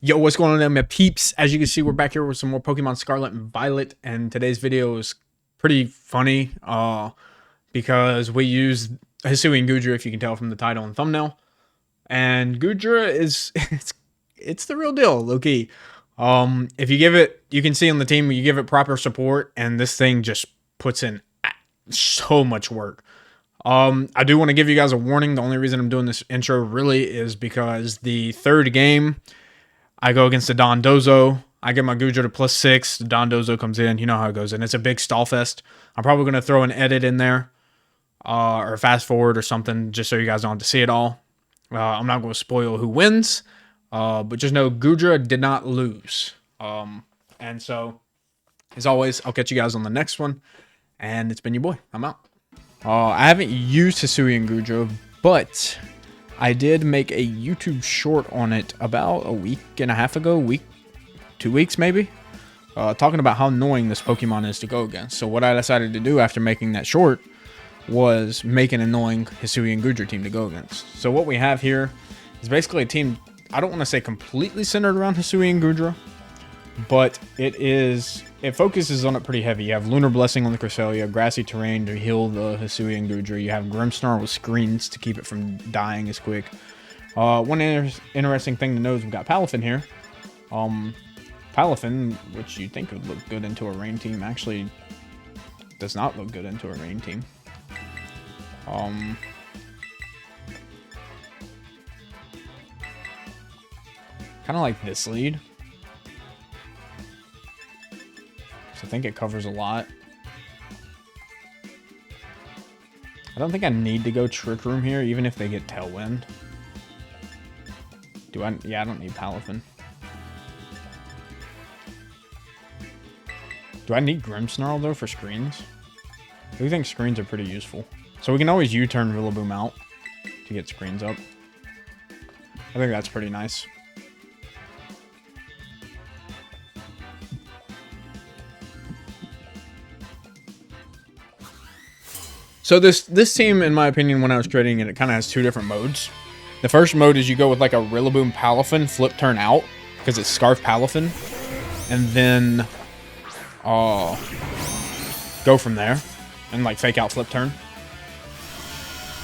Yo, what's going on, my peeps? As you can see, we're back here with some more Pokemon Scarlet and Violet, and today's video is pretty funny, because we use Hisui and Gudra, if you can tell from the title and thumbnail. And Gudra is it's the real deal, low-key. If you give it, you can see on the team, you give it proper support, and this thing just puts in so much work. I do want to give you guys a warning. The only reason I'm doing this intro really is because the third game, I go against the Dondozo. I get my Gudra to +6. The Dondozo comes in. You know how it goes. And it's a big stall fest. I'm probably going to throw an edit in there. Or fast forward or something. Just so you guys don't have to see it all. I'm not going to spoil who wins. But just know Gudra did not lose. And so, as always, I'll catch you guys on the next one. And it's been your boy. I'm out. I haven't used Hisui and Gudra, but I did make a YouTube short on it about a week and a half ago, 2 weeks maybe, talking about how annoying this Pokemon is to go against. So what I decided to do after making that short was make an annoying Hisui and Gudra team to go against. So what we have here is basically a team, I don't want to say completely centered around Hisui and Gudra, but it focuses on it pretty heavy. You have Lunar Blessing on the Cresselia, Grassy Terrain to heal the Hisui and Gudra. You have Grimmsnarl with screens to keep it from dying as quick. One interesting thing to know is we've got Palafin here. Palafin, which you'd think would look good into a rain team, actually does not look good into a rain team. Kind of like this lead. I think it covers a lot. I don't think I need to go Trick Room here, even if they get Tailwind. Yeah, I don't need Palafin. Do I need Grimmsnarl, though, for screens? I do think screens are pretty useful. So we can always U-turn Rillaboom out to get screens up. I think that's pretty nice. So this team, in my opinion, when I was creating it, it kind of has two different modes. The first mode is you go with like a Rillaboom Palafin, flip turn out, because it's Scarf Palafin. And then go from there and like fake out flip turn.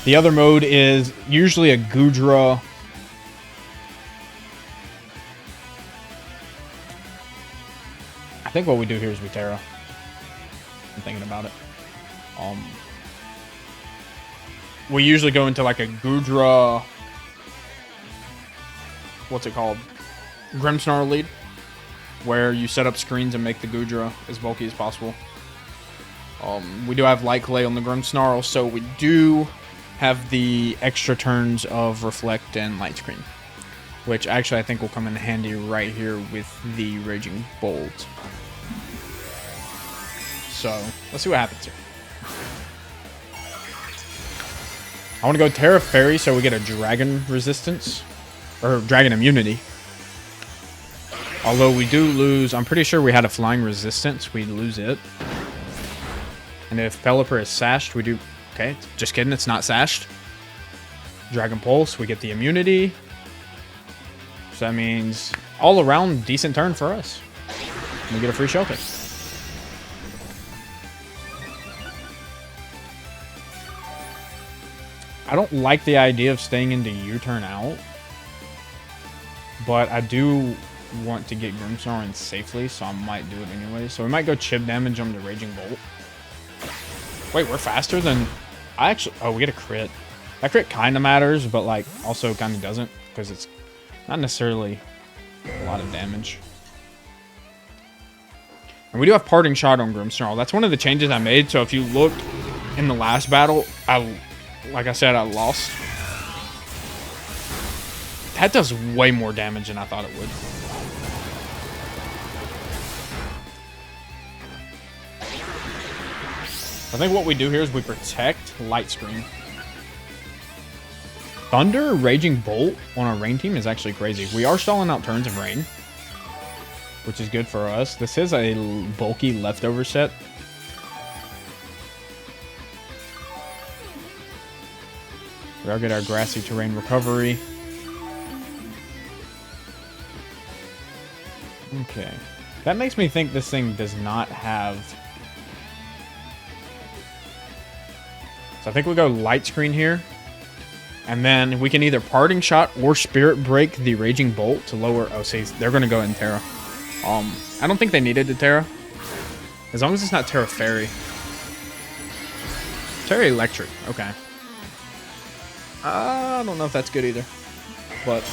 The other mode is usually a Gudra. I think what we do here is we Terra. I'm thinking about it. We usually go into like a Gudra, what's it called? Grimmsnarl lead, where you set up screens and make the Gudra as bulky as possible. We do have Light Clay on the Grimmsnarl, so we do have the extra turns of Reflect and Light Screen, which actually I think will come in handy right here with the Raging Bolt. So, let's see what happens here. I want to go Terra Fairy so we get a Dragon Resistance. Or Dragon Immunity. Although we do lose... I'm pretty sure we had a Flying Resistance. We lose it. And if Pelipper is sashed, we do... Okay, just kidding. It's not sashed. Dragon Pulse. We get the Immunity. So that means all around decent turn for us. We get a free Shelter. I don't like the idea of staying into U-turn out, but I do want to get Grimmsnarl in safely, so I might do it anyway. So we might go chip damage on the Raging Bolt. Wait, we're faster than... Oh, we get a crit. That crit kind of matters, but like also kind of doesn't, because it's not necessarily a lot of damage. And we do have Parting Shot on Grimmsnarl. That's one of the changes I made, so if you looked in the last battle, like I said, I lost. That does way more damage than I thought it would. I think what we do here is we protect Light Screen. Thunder Raging Bolt on our rain team is actually crazy. We are stalling out turns of rain, which is good for us. This is a bulky leftover set. We'll get our Grassy Terrain recovery. Okay. That makes me think this thing does not have... So I think we go Light Screen here. And then we can either Parting Shot or Spirit Break the Raging Bolt to lower... Oh, see, they're going to go in Terra. I don't think they needed the Terra. As long as it's not Terra Fairy. Terra Electric. Okay. I don't know if that's good either. But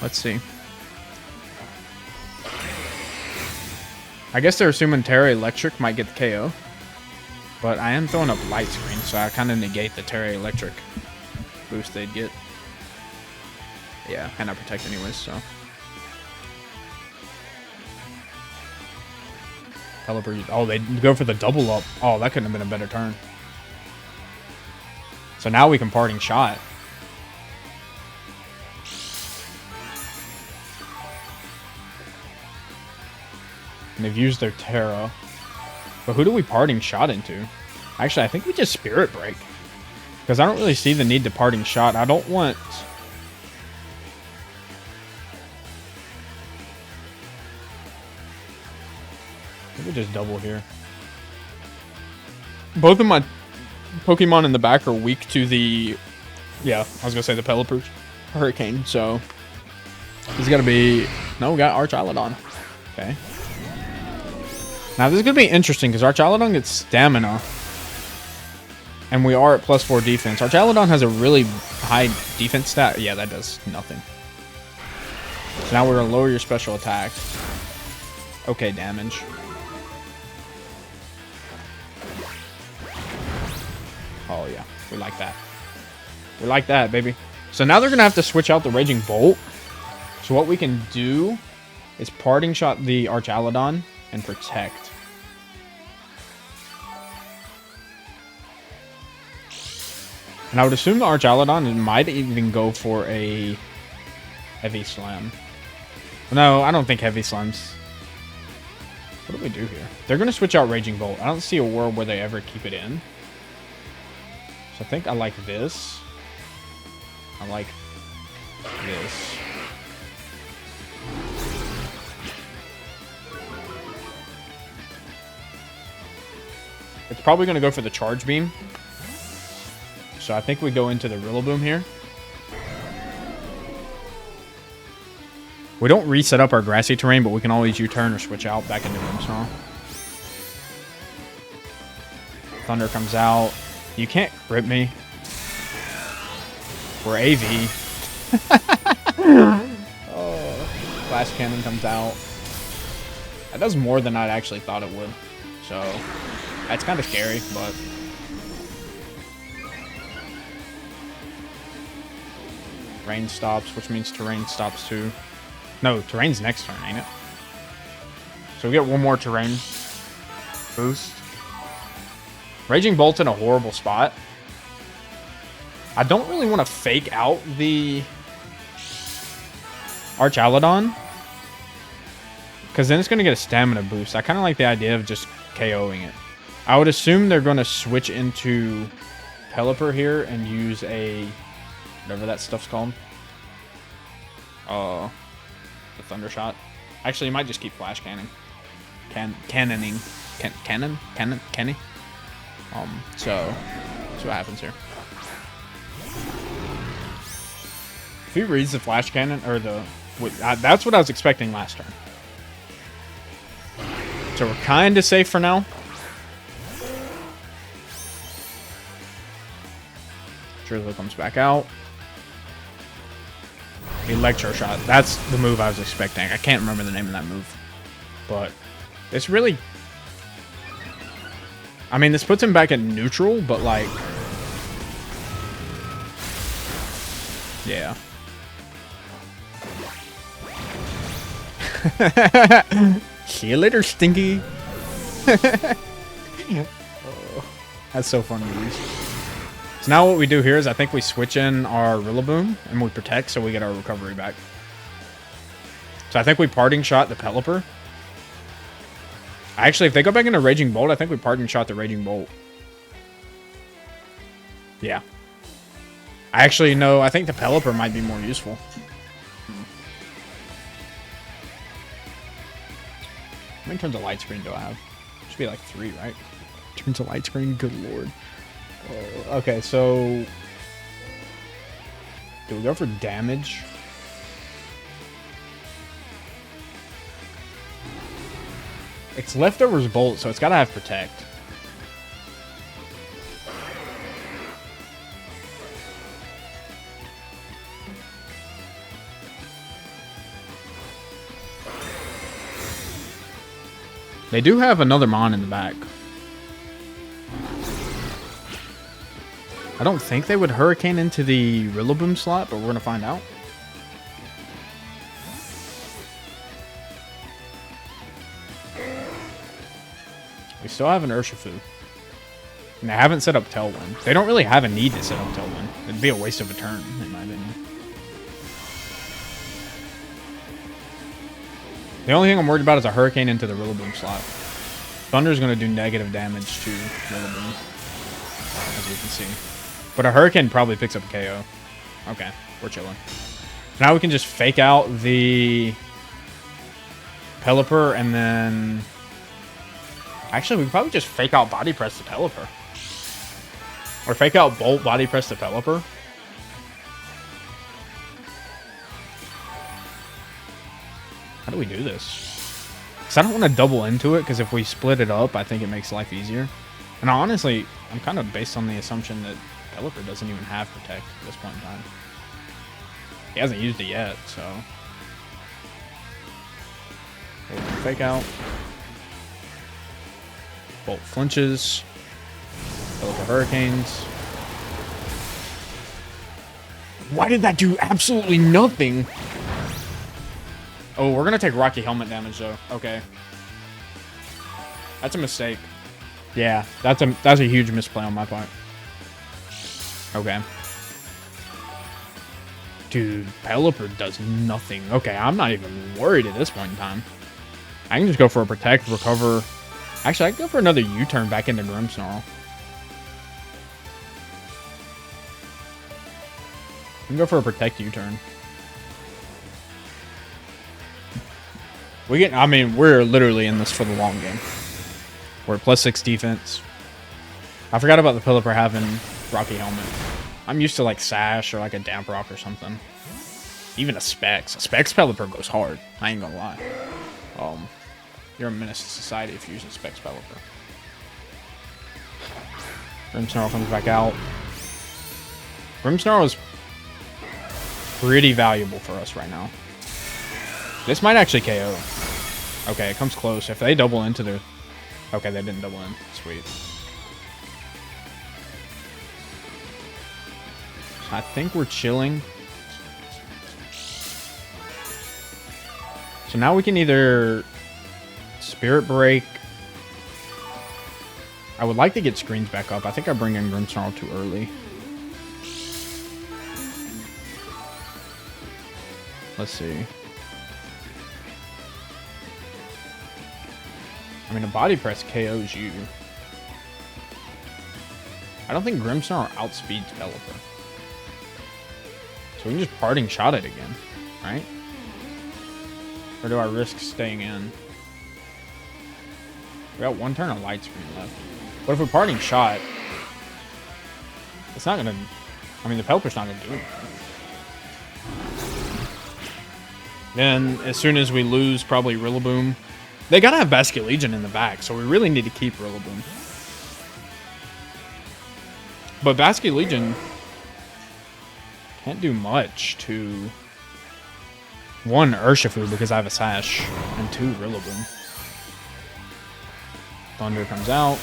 let's see. I guess they're assuming Terra Electric might get the KO. But I am throwing up Light Screen, so I kind of negate the Terra Electric boost they'd get. Yeah, and I protect anyways, so. Pelipper. Oh, they go for the double up. Oh, that couldn't have been a better turn. So now we can Parting Shot. And they've used their Terra. But who do we Parting Shot into? Actually, I think we just Spirit Break. Because I don't really see the need to Parting Shot. I don't want... I think we just double here. Both of my Pokemon in the back are weak to the... Yeah, I was going to say the Pelipper Hurricane, so... This is going to be... No, we got Archaludon. Okay. Now, this is going to be interesting, because Archaludon gets Stamina. And we are at +4 defense. Archaludon has a really high defense stat. Yeah, that does nothing. So now we're going to lower your special attack. Okay, damage. Oh, yeah. We like that. We like that, baby. So now they're going to have to switch out the Raging Bolt. So what we can do is Parting Shot the Archaludon and protect. And I would assume the Archaludon might even go for a Heavy Slam. No, I don't think Heavy Slams. What do we do here? They're going to switch out Raging Bolt. I don't see a world where they ever keep it in. So I think I like this. I like this. It's probably going to go for the Charge Beam. So I think we go into the Rillaboom here. We don't reset up our grassy terrain, but we can always U-turn or switch out back into Grimmsnarl. Thunder comes out. You can't grip me. We're AV. Oh, Flash Cannon comes out. That does more than I actually thought it would. So, that's kind of scary, but... Rain stops, which means terrain stops too. No, terrain's next turn, ain't it? So we get one more terrain boost. Raging Bolt's in a horrible spot. I don't really want to fake out the Archaludon, because then it's going to get a stamina boost. I kind of like the idea of just KOing it. I would assume they're going to switch into Pelipper here and use a... whatever that stuff's called. The Thunder Shot. Actually, you might just keep Flash Canning. Cannoning. Canning? So, see what happens here. If he reads the Flash Cannon, or the... that's what I was expecting last turn. So we're kind of safe for now. Drizzle comes back out. Electro Shot. That's the move I was expecting. I can't remember the name of that move. But it's really... I mean, this puts him back at neutral, but like... Yeah. See you later, Stinky. Oh, that's so fun to use. So now what we do here is I think we switch in our Rillaboom and we protect so we get our recovery back. So I think we Parting Shot the Pelipper. Actually, if they go back into Raging Bolt, I think we Parting Shot the Raging Bolt. Yeah. I actually know, I think the Pelipper might be more useful. How many turns of light screen do I have? Should be like 3, right? Turns of light screen, good lord. Okay, so do we go for damage? It's leftovers bolt, so it's gotta have protect. They do have another Mon in the back. I don't think they would Hurricane into the Rillaboom slot, but we're gonna find out. We still have an Urshifu. And they haven't set up Tailwind. They don't really have a need to set up Tailwind. It'd be a waste of a turn, in my opinion. The only thing I'm worried about is a Hurricane into the Rillaboom slot. Thunder's going to do negative damage to Rillaboom, as we can see. But a Hurricane probably picks up a KO. Okay, we're chilling. Now we can just fake out the Pelipper and then... Actually, we could probably just fake out Body Press to Pelipper. Or fake out Bolt, Body Press to Pelipper. How do we do this? Because I don't want to double into it, because if we split it up, I think it makes life easier. And honestly, I'm kind of based on the assumption that Pelipper doesn't even have Protect at this point in time. He hasn't used it yet, so... We'll fake out. Bolt flinches. Pelipper Hurricanes. Why did that do absolutely nothing? Oh, we're gonna take Rocky Helmet damage though. Okay. That's a mistake. Yeah, that's a huge misplay on my part. Okay. Dude, Pelipper does nothing. Okay, I'm not even worried at this point in time. I can just go for a Protect, recover. Actually, I can go for another U-turn back into Grimmsnarl. I can go for a Protect U-turn. I mean, we're literally in this for the long game. We're at +6 defense. I forgot about the Pelipper having Rocky Helmet. I'm used to like Sash or like a Damp Rock or something. Even a Specs. A Specs Pelipper goes hard. I ain't gonna lie. You're a menace to society if you're using Specs Pelipper. Grimmsnarl comes back out. Grimmsnarl is pretty valuable for us right now. This might actually KO. Okay, it comes close. If they double into their... Okay, they didn't double in. Sweet. I think we're chilling. So now we can either Spirit Break. I would like to get screens back up. I think I bring in Grimmsnarl too early. Let's see. I mean, a Body Press KOs you. I don't think Grimmsnarl outspeeds Pelipper. So we can just Parting Shot it again, right? Or do I risk staying in? We got one turn of Light Screen left. What if we Parting Shot? It's not gonna... I mean, the Pelipper's not gonna do anything. Then, as soon as we lose probably Rillaboom... They gotta have Basculegion in the back, so we really need to keep Rillaboom. But Basculegion can't do much to... 1, Urshifu, because I have a Sash, and 2, Rillaboom. Thunder comes out.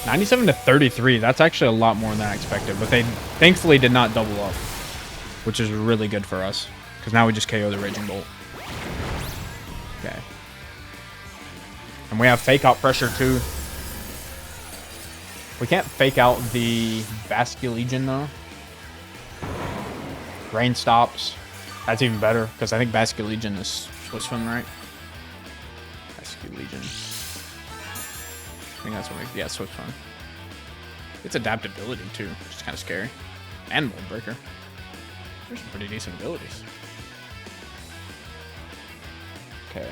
97 to 33. That's actually a lot more than I expected, but they thankfully did not double up, which is really good for us, because now we just KO the Raging Bolt. Okay. And we have Fake Out Pressure too. We can't fake out the Basculegion though. Rain stops. That's even better, because I think Basculegion is Swiss Swim, right? Basculegion. I think that's what makes... Yeah, Swiss Swim. It's adaptability too, which is kind of scary. And Mold Breaker. There's some pretty decent abilities. Okay.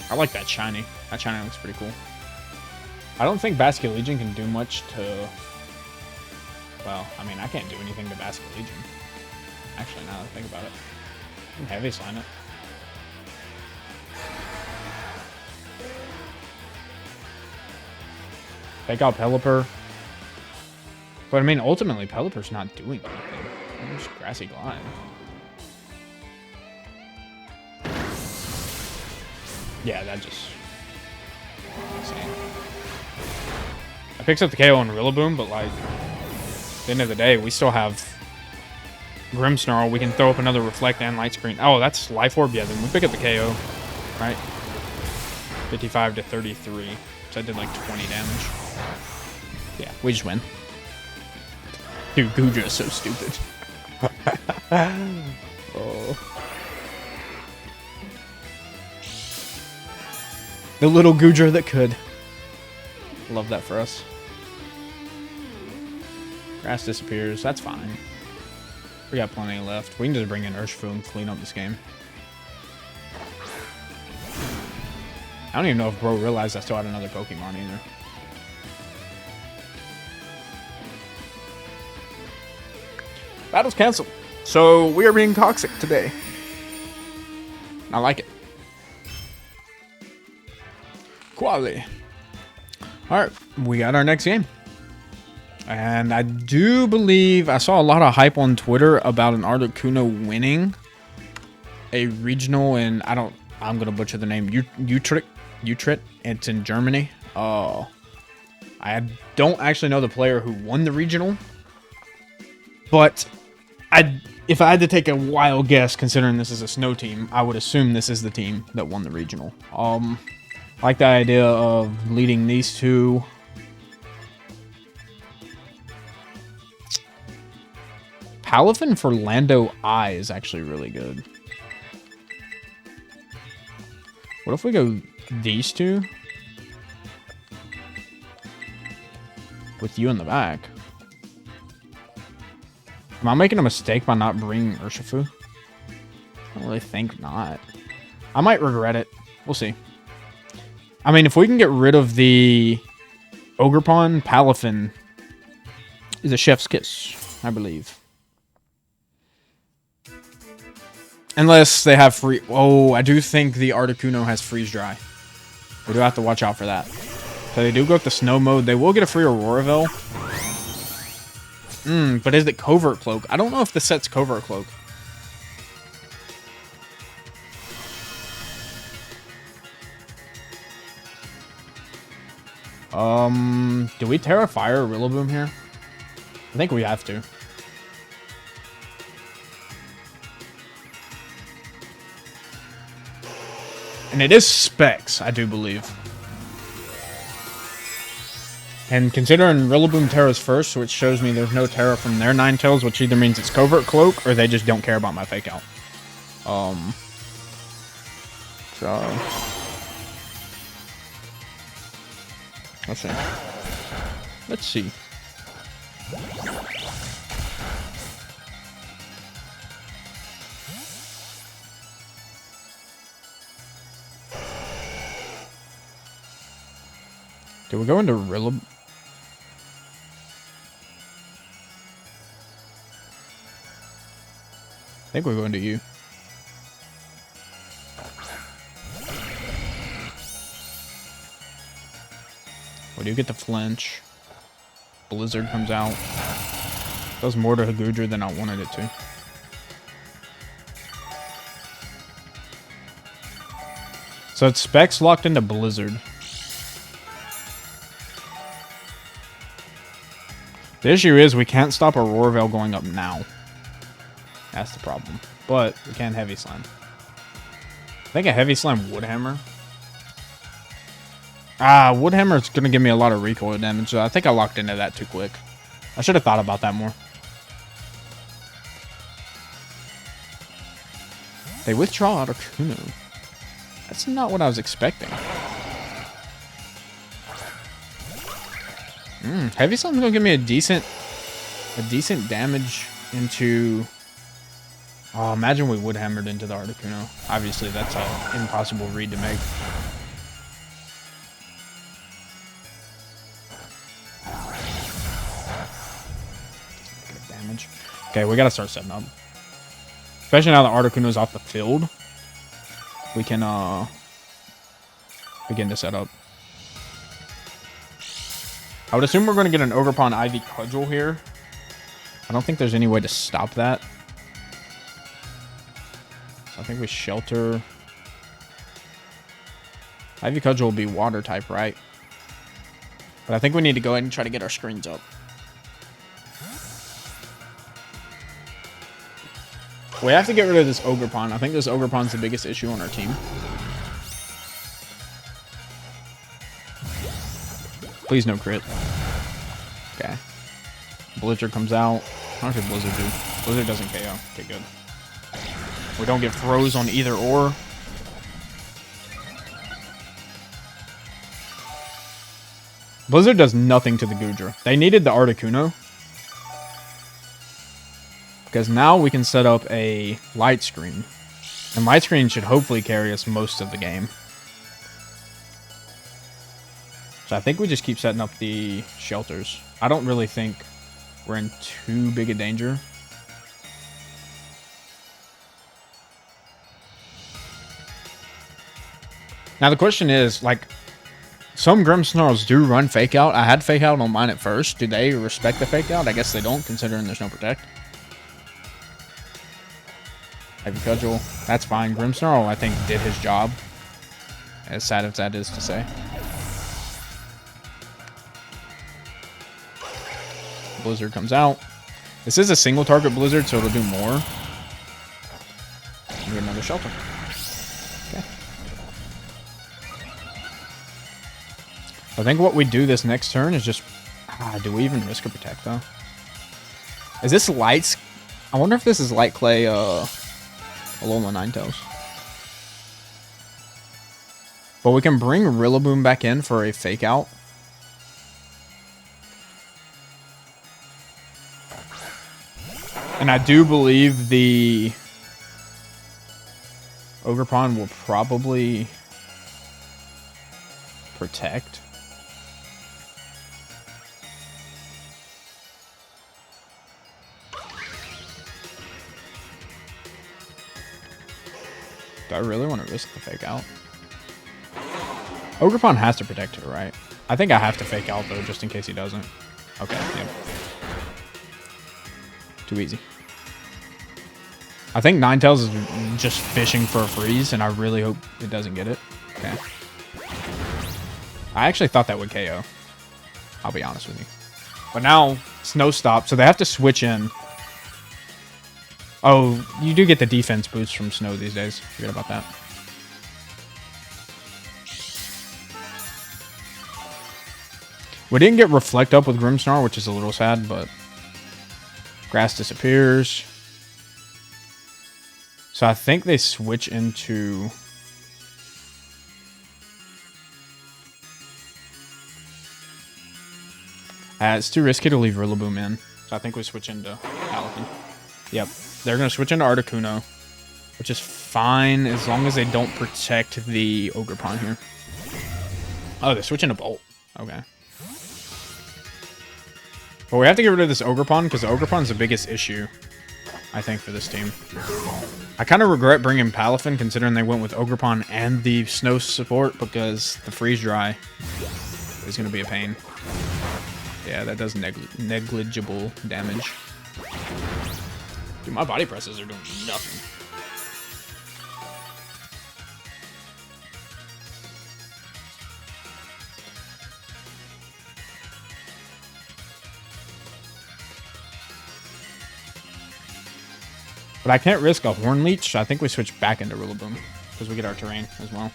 I like that shiny. That shiny looks pretty cool. I don't think Basculegion can do much to... Well, I mean, I can't do anything to Basculegion. Actually, now that I think about it. I can Heavy Slam it. Take out Pelipper. But I mean, ultimately, Pelipper's not doing anything. Just Grassy Glide. Yeah, that just... insane. I picked up the KO on Rillaboom, but like, at the end of the day, we still have Grimmsnarl. We can throw up another Reflect and Light Screen. Oh, that's Life Orb. Yeah, then we pick up the KO, right? 55 to 33. So I did like 20 damage. Yeah, we just win. Dude, Goodra is so stupid. Oh. The little Goodra that could. Love that for us. Grass disappears. That's fine. We got plenty left. We can just bring in Urshifu and clean up this game. I don't even know if bro realized I still had another Pokemon either. Battle's canceled. So we are being toxic today. I like it. Quality. Alright, we got our next game. And I do believe I saw a lot of hype on Twitter about an Articuno winning a regional, and I'm gonna butcher the name, Utrecht. It's in Germany. I don't actually know the player who won the regional, but if I had to take a wild guess, considering this is a snow team, I would assume this is the team that won the regional. I like the idea of leading these two. Palafin for Lando I is actually really good. What if we go these two? With you in the back. Am I making a mistake by not bringing Urshifu? I don't really think not. I might regret it. We'll see. I mean, if we can get rid of the Ogerpon, Palafin is a chef's kiss, I believe. Unless they have free... Oh, I do think the Articuno has Freeze Dry. We do have to watch out for that. So they do go up to Snow Mode. They will get a free Auroraville. But is it Covert Cloak? I don't know if this set's Covert Cloak. Do we Terra Fire Rillaboom here? I think we have to. And it is Specs, I do believe. And considering Rillaboom Terra's first, which shows me there's no Terra from their Ninetales, which either means it's Covert Cloak or they just don't care about my Fake Out. So let's see. Let's see. Do we go into Rillaboom? I think we're going to you. We do get the flinch. Blizzard comes out. Does more to Hagudra than I wanted it to. So it's Specs locked into Blizzard. The issue is we can't stop a Auroraville going up now. That's the problem. But we can Heavy Slam. I think a Heavy Slam Woodhammer. Woodhammer is going to give me a lot of recoil damage, so I think I locked into that too quick. I should have thought about that more. They withdraw Articuno. That's not what I was expecting. Heavy Slam's going to give me a decent damage into Oh, imagine we would hammered into the Articuno. Obviously, that's an impossible read to make. Damage. Okay, we gotta start setting up. Especially now the Articuno's off the field. We can begin to set up. I would assume we're going to get an Ogerpon Ivy Cudgel here. I don't think there's any way to stop that. So I think we shelter. Ivy Cudgel will be water type, right? But I think we need to go ahead and try to get our screens up. We have to get rid of this Ogerpon. I think this Ogerpon's the biggest issue on our team. Please no crit. Okay. Blizzard comes out. How should Blizzard do? Blizzard doesn't KO. Okay, good. We don't get froze on either or. Blizzard does nothing to the Goodra. They needed the Articuno. Because now we can set up a light screen. And light screen should hopefully carry us most of the game. So I think we just keep setting up the shelters. I don't really think we're in too big a danger. Now the question is, like, some Grimmsnarls do run Fake Out. I had Fake Out on mine at first. Do they respect the Fake Out? I guess they don't, considering there's no Protect. Ivy Cudgel, that's fine. Grimmsnarl, I think, did his job. As sad as that is to say. Blizzard comes out. This is a single target Blizzard, so it'll do more. We get another shelter. Okay. I think what we do this next turn is just... do we even risk a Protect, though? Is this Lights? I wonder if this is Light Clay, Alola Ninetales. But we can bring Rillaboom back in for a Fake Out. And I do believe the Ogerpon will probably Protect. Do I really want to risk the Fake Out? Ogerpon has to protect her, right? I think I have to Fake Out, though, just in case he doesn't. Okay, yeah. Too easy. I think Ninetales is just fishing for a freeze, and I really hope it doesn't get it. Okay. I actually thought that would KO. I'll be honest with you. But now, Snow stopped, so they have to switch in. Oh, you do get the defense boost from Snow these days. Forget about that. We didn't get Reflect Up with Grimmsnarl, which is a little sad, but... Grass disappears. So I think they switch into... it's too risky to leave Rillaboom in. So I think we switch into Palafin. Yep. They're going to switch into Articuno, which is fine as long as they don't protect the Ogerpon here. Oh, they're switching to Bolt. Okay. But we have to get rid of this Ogerpon because the Ogerpon's the biggest issue, I think, for this team. I kind of regret bringing Palafin considering they went with Ogerpon and the Snow support because the Freeze Dry is going to be a pain. Yeah, that does negligible damage. Dude, my body presses are doing nothing. But I can't risk a Horn Leech. I think we switch back into Rillaboom because we get our terrain as well.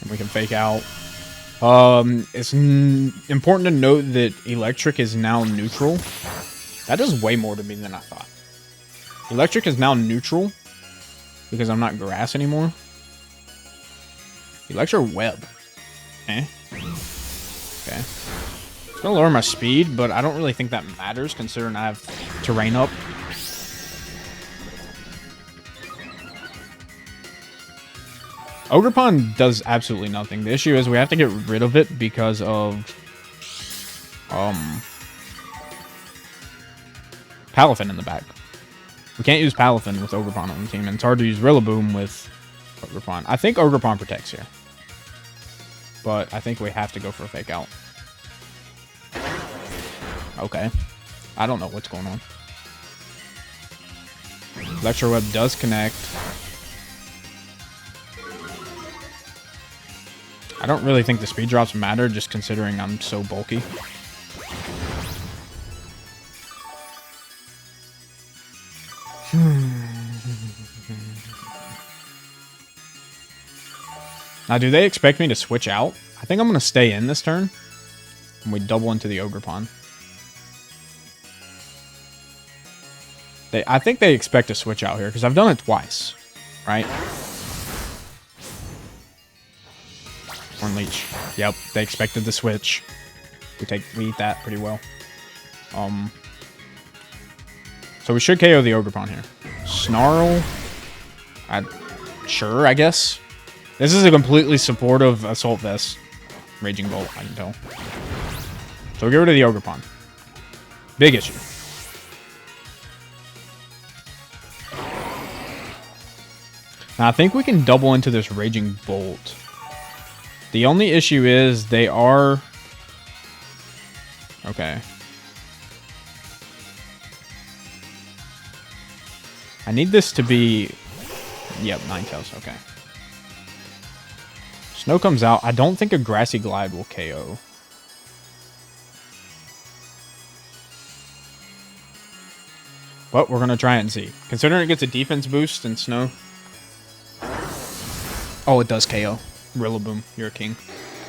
And we can Fake Out. It's important to note that Electric is now neutral. That does way more to me than I thought. Electric is now neutral because I'm not Grass anymore. Electro Web. Eh. Okay. It's gonna lower my speed, but I don't really think that matters considering I have terrain up. Ogerpon does absolutely nothing. The issue is we have to get rid of it because of Palafin in the back. We can't use Palafin with Ogerpon on the team, and it's hard to use Rillaboom with Ogerpon. I think Ogerpon protects here, but I think we have to go for a fake out. Okay. I don't know what's going on. Electro Web does connect. I don't really think the speed drops matter, just considering I'm so bulky. Now, do they expect me to switch out? I think I'm going to stay in this turn. And we double into the Ogerpon. I think they expect to switch out here, because I've done it twice. Right? Horn Leech. Yep, they expected the switch. We eat that pretty well. So we should KO the Ogerpon here. Snarl. Sure, I guess. This is a completely supportive Assault Vest. Raging Bolt, I can tell. So we get rid of the Ogerpon. Big issue. Now I think we can double into this Raging Bolt. The only issue is they are... Okay. I need this to be... Yep, Ninetales, okay. Snow comes out. I don't think a Grassy Glide will KO. But we're going to try it and see. Considering it gets a defense boost in Snow. Oh, it does KO. Rillaboom, you're a king.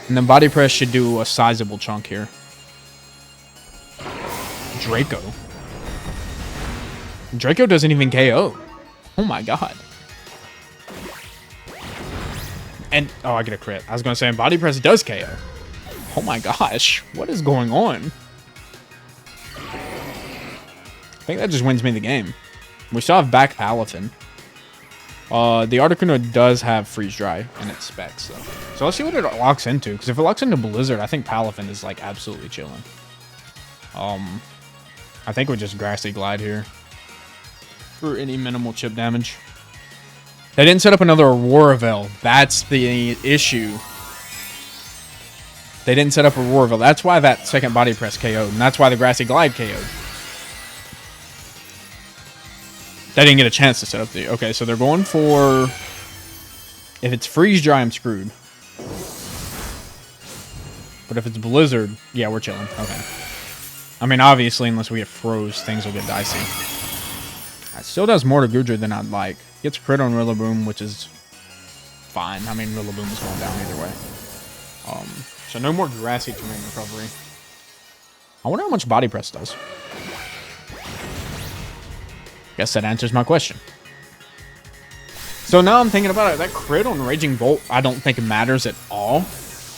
And then Body Press should do a sizable chunk here. Draco. Draco doesn't even KO. Oh my god. And, oh, I get a crit. I was going to say, and Body Press does KO. Oh my gosh. What is going on? I think that just wins me the game. We still have back Palafin. The Articuno does have Freeze Dry in its specs, though. So let's see what it locks into. Because if it locks into Blizzard, I think Palafin is, like, absolutely chilling. I think we just Grassy Glide here. For any minimal chip damage. They didn't set up another Aurora Veil. That's the issue. They didn't set up Aurora Veil. That's why that second Body Press KO'd. And that's why the Grassy Glide KO'd. They didn't get a chance to set up the... Okay, so they're going for... If it's Freeze Dry, I'm screwed. But if it's Blizzard, yeah, we're chilling. Okay. I mean, obviously, unless we get froze, things will get dicey. It still does more to Goodra than I'd like. Gets crit on Rillaboom, which is fine. I mean, Rillaboom is going down either way. So no more Grassy Terrain Recovery. I wonder how much Body Press does. Guess that answers my question. So now I'm thinking about it. That crit on Raging Bolt, I don't think it matters at all.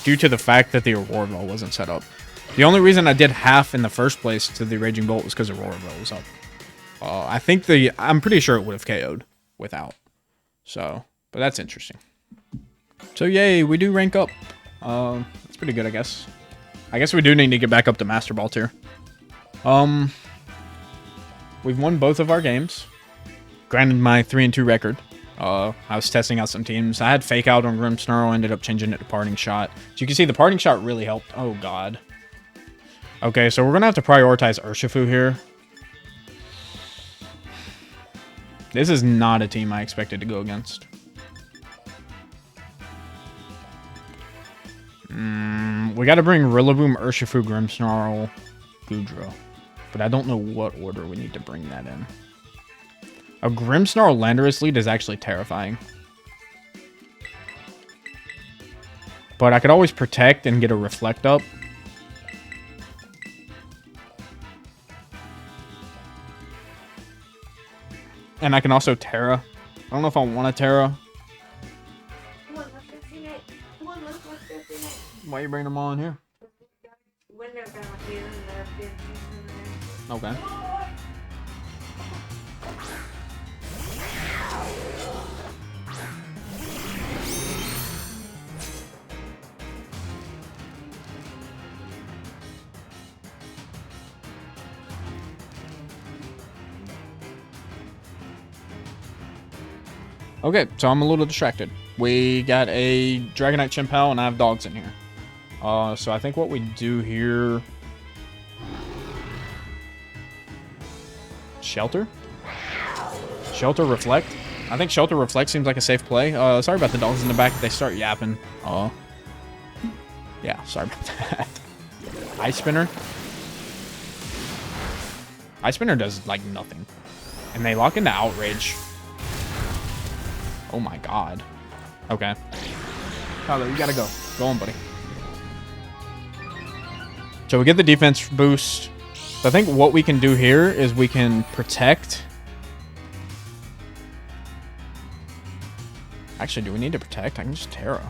Due to the fact that the Aurora Veil wasn't set up. The only reason I did half in the first place to the Raging Bolt was because Aurora Veil was up. I'm pretty sure it would have KO'd without. So, but that's interesting. So yay, we do rank up. That's pretty good, I guess. I guess we do need to get back up to Master Ball tier. We've won both of our games. Granted, my 3-2 record. I was testing out some teams. I had Fake Out on Grimmsnarl, ended up changing it to Parting Shot. So you can see the Parting Shot really helped. Oh god. Okay, so we're gonna have to prioritize Urshifu here. This is not a team I expected to go against. We got to bring Rillaboom, Urshifu, Grimmsnarl, Goodra. But I don't know what order we need to bring that in. A Grimmsnarl Landorus lead is actually terrifying. But I could always Protect and get a Reflect up. And I can also Terra. I don't know if I want a Terra. Come on, let's go see it. Why are you bringing them all in here? Window down here and the big things in there. Okay. Okay, so I'm a little distracted. We got a Dragonite Chimpal and I have dogs in here. So I think what we do here... Shelter? Shelter Reflect? I think Shelter Reflect seems like a safe play. Sorry about the dogs in the back. They start yapping. Yeah, sorry about that. Ice Spinner? Ice Spinner does, like, nothing. And they lock into Outrage. Oh my god. Okay. Tyler, you gotta go. Go on, buddy. So we get the defense boost. So I think what we can do here is we can protect. Actually, do we need to protect? I can just Terra.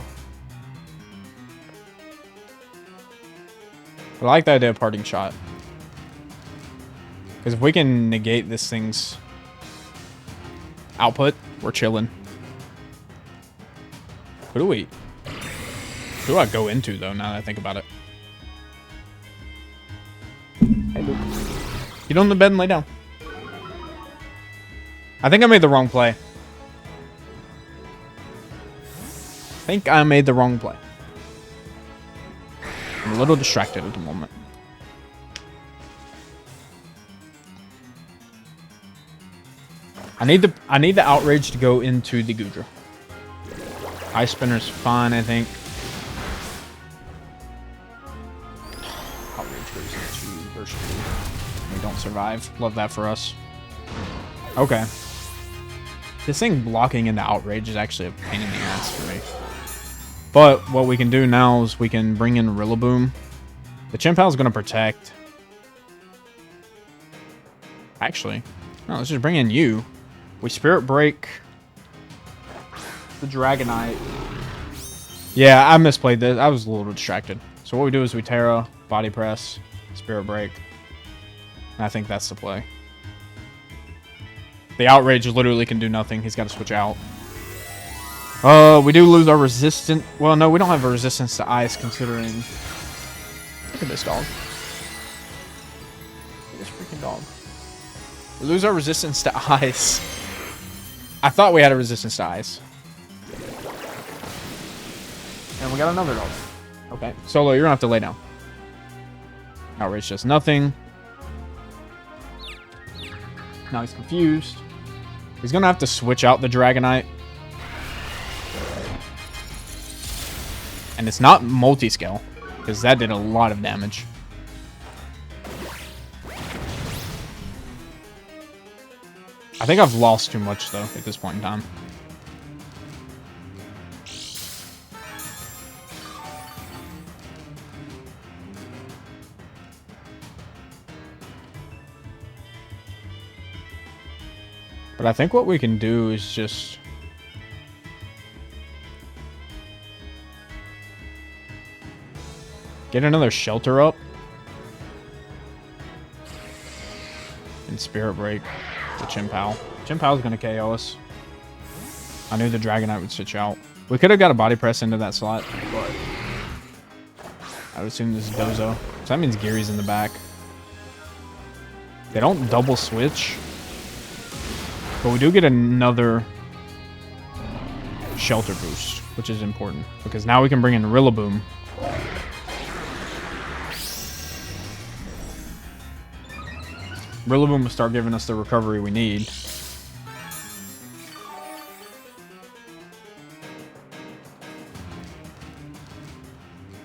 I like the idea of Parting Shot. Because if we can negate this thing's output, we're chilling. Who do I go into, though, now that I think about it? Hey, Luke. Get on the bed and lay down. I think I made the wrong play. I'm a little distracted at the moment. I need the Outrage to go into the Goodra. Ice Spinner's fine, I think. Outrage goes into Burst 2. We don't survive. Love that for us. Okay. This thing blocking into Outrage is actually a pain in the ass for me. But what we can do now is we can bring in Rillaboom. The Chimpal's going to protect. Actually, no, let's just bring in you. We Spirit Break the Dragonite. Yeah, I misplayed this. I was a little distracted. So what we do is we Terra, Body Press, Spirit Break. And I think that's the play. The Outrage literally can do nothing. He's got to switch out. We do lose our resistance. Well, no, we don't have a resistance to ice considering... Look at this dog. Look at this freaking dog. We lose our resistance to ice. I thought we had a resistance to ice. And we got another dog. Okay. Solo, you're gonna have to lay down. Outrage does nothing. Now he's confused. He's gonna have to switch out the Dragonite. And it's not multi-scale, because that did a lot of damage. I think I've lost too much, though, at this point in time. But I think what we can do is just... get another Shelter up. And Spirit Break the Chimpal. Chimpal's going to KO us. I knew the Dragonite would switch out. We could have got a Body Press into that slot, but I would assume this is Dozo. So that means Geary's in the back. They don't double switch. But we do get another Shelter boost, which is important. Because now we can bring in Rillaboom. Rillaboom will start giving us the recovery we need.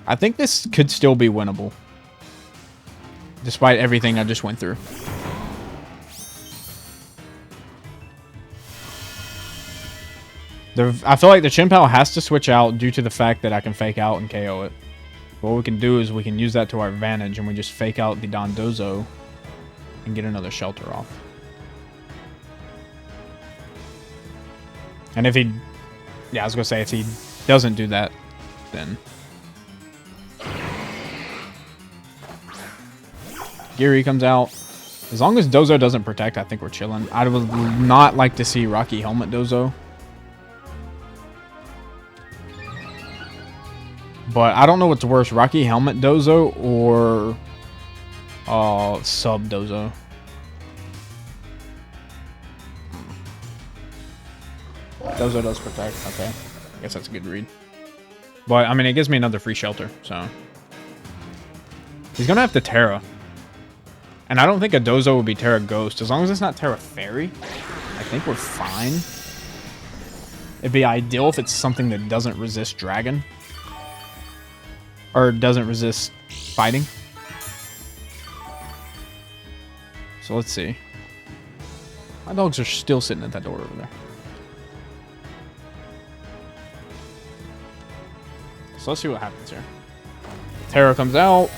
I think this could still be winnable. Despite everything I just went through. I feel like the Chimpal has to switch out due to the fact that I can fake out and KO it. What we can do is we can use that to our advantage and we just fake out the Dondozo and get another Shelter off. And if he... yeah, I was going to say, if he doesn't do that, then Geary comes out. As long as Dozo doesn't protect, I think we're chilling. I would not like to see Rocky Helmet Dozo. But I don't know what's worse, Rocky Helmet Dozo or Sub Dozo. Dozo does protect. Okay. I guess that's a good read. But, I mean, it gives me another free shelter, so. He's going to have to Terra. And I don't think a Dozo would be Terra Ghost. As long as it's not Terra Fairy, I think we're fine. It'd be ideal if it's something that doesn't resist Dragon. Or doesn't resist fighting. So let's see. My dogs are still sitting at that door over there. So let's see what happens here. Terra comes out.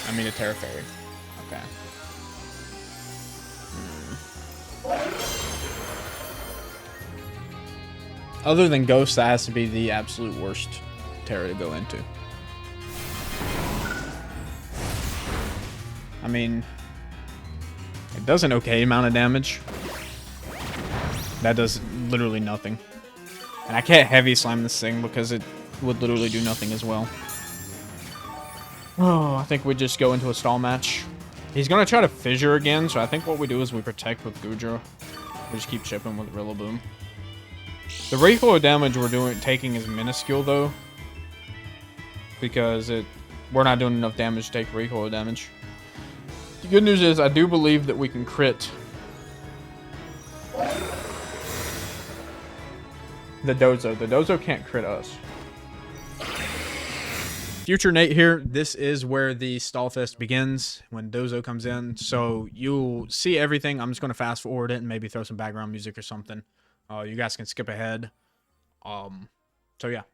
I mean a Terra Fairy. Okay. Other than Ghost, that has to be the absolute worst Terra to go into. I mean, it does an okay amount of damage. That does literally nothing. And I can't heavy slime this thing because it would literally do nothing as well. Oh, I think we just go into a stall match. He's going to try to fissure again, so I think what we do is we protect with Goodra. We just keep chipping with Rillaboom. The recoil damage we're taking is minuscule though, because we're not doing enough damage to take recoil damage. The good news is I do believe that we can crit the Dozo. The Dozo can't crit us. Future Nate here. This is where the stall fest begins when Dozo comes in. So you'll see everything. I'm just going to fast forward it and maybe throw some background music or something. You guys can skip ahead. So yeah.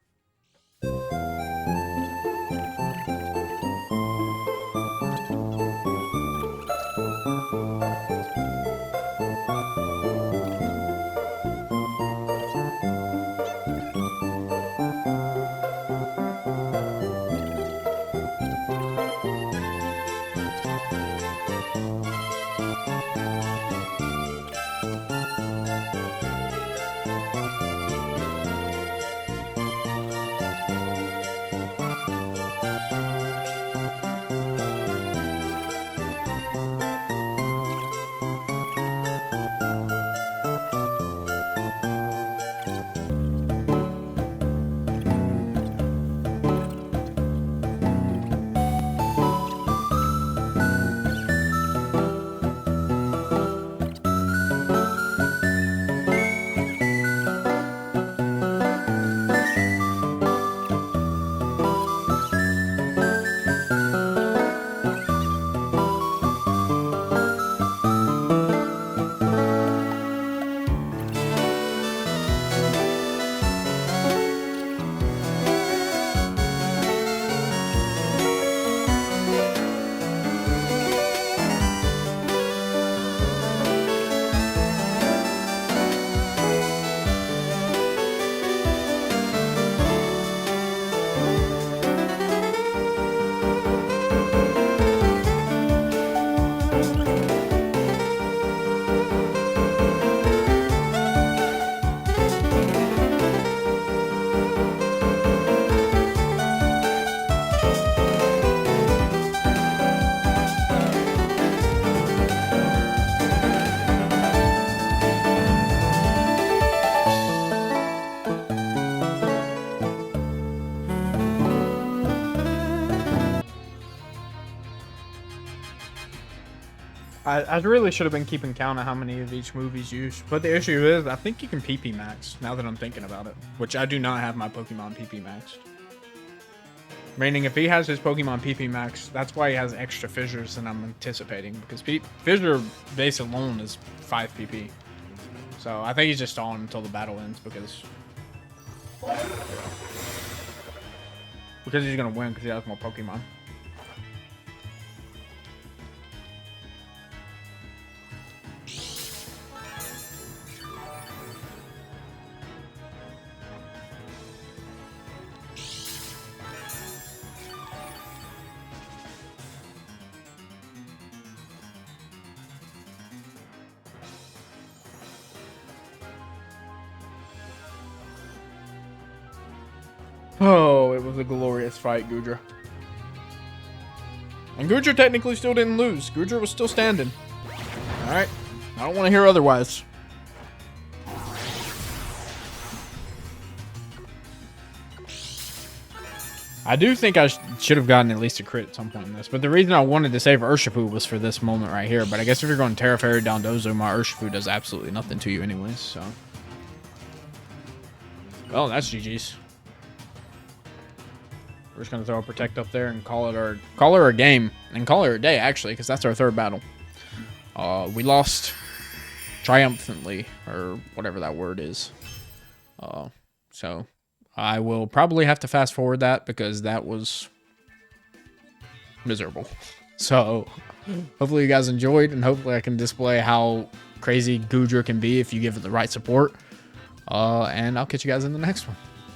I really should have been keeping count of how many of each movie's used. But the issue is, I think you can PP max, now that I'm thinking about it. Which I do not have my Pokemon PP maxed. Meaning, if he has his Pokemon PP max, that's why he has extra fissures than I'm anticipating. Because fissure base alone is 5 PP. So I think he's just stalling until the battle ends because he's going to win because he has more Pokemon. Oh, it was a glorious fight, Gudra. And Gudra technically still didn't lose. Gudra was still standing. Alright. I don't want to hear otherwise. I do think I should have gotten at least a crit at some point in this. But the reason I wanted to save Urshifu was for this moment right here. But I guess if you're going Terra Fairy down Dozo, my Urshifu does absolutely nothing to you anyways. So. Well, that's GG's. We're just going to throw a Protect up there and call her a game. And call her a day, actually, because that's our third battle. We lost triumphantly, or whatever that word is. So I will probably have to fast forward that because that was miserable. So hopefully you guys enjoyed, and hopefully I can display how crazy Gudra can be if you give it the right support. And I'll catch you guys in the next one.